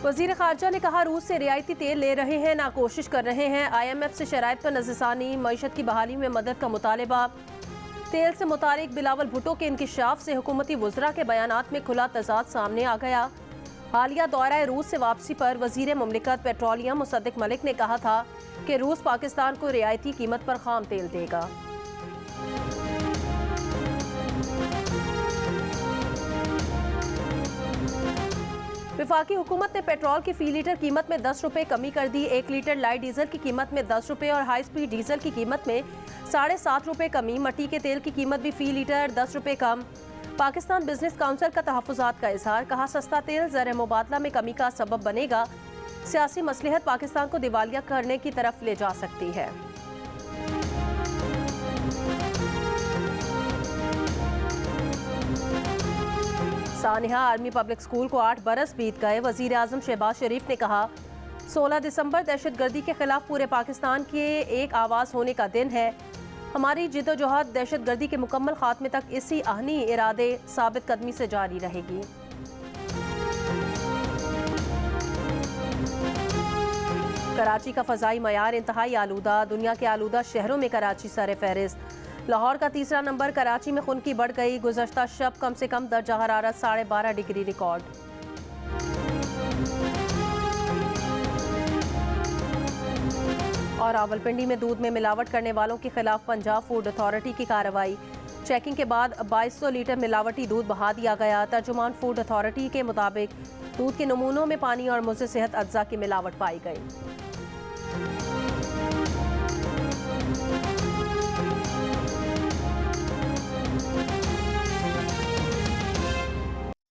वजीर खारजा ने कहा, रूस से रियायती तेल ले रहे हैं, ना कोशिश कर रहे हैं। IMF से शराइत पर नज़रसानी, मईशत की बहाली में मदद का मुतालबा। तेल से मुतालिक बिलावल भुट्टो के इंकिशाफ से हुकूमती वज़रा के बयानात में खुला तजाद सामने आ गया। हालिया दौरा रूस से वापसी पर वजीर मुमलिकत पेट्रोलियम मुसद्दिक मलिक ने कहा था कि रूस पाकिस्तान को रियायती कीमत पर खाम तेल देगा। वफाकी हुकूमत ने पेट्रोल की फी लीटर कीमत में 10 रुपये कमी कर दी। 1 लीटर लाइट डीजल की कीमत में 10 रुपये और हाई स्पीड डीजल की कीमत में 7.5 रुपये कमी। मट्टी के तेल की कीमत भी फी लीटर 10 रुपये कम। पाकिस्तान बिजनेस काउंसिल का तहफ़्फ़ुज़ात का इजहार, कहा सस्ता तेल ज़र मुबादला में कमी का सबब बनेगा। सियासी मसलहत पाकिस्तान को दिवालिया करने की तरफ ले जा सकती है। सानिहा आर्मी पब्लिक स्कूल को 8 बरस बीत गए। वजीर आज़म शहबाज शरीफ ने कहा, 16 दिसंबर दहशतगर्दी के खिलाफ पूरे पाकिस्तान के एक आवाज़ होने का दिन है। हमारी जिद्दोजहद दहशतगर्दी के मुकम्मल खात्मे तक इसी अहनी इरादे साबित कदमी से जारी रहेगी। कराची का फ़ज़ाई मयार इंतहाई आलूदा, दुनिया के आलूदा शहरों में कराची सर फहरिस्त। लाहौर का तीसरा नंबर, कराची में खुनकी बढ़ गई। गुज़श्ता शब कम से कम दर्जा हरारत 12.5 डिग्री रिकॉर्ड। और रावलपिंडी में दूध में मिलावट करने वालों के खिलाफ पंजाब फूड अथॉरिटी की कार्रवाई। चेकिंग के बाद 2200 लीटर मिलावटी दूध बहा दिया गया। तर्जुमान फूड अथॉरिटी के मुताबिक दूध के नमूनों में पानी और मुज़र सेहत अज्जा की मिलावट पाई गई।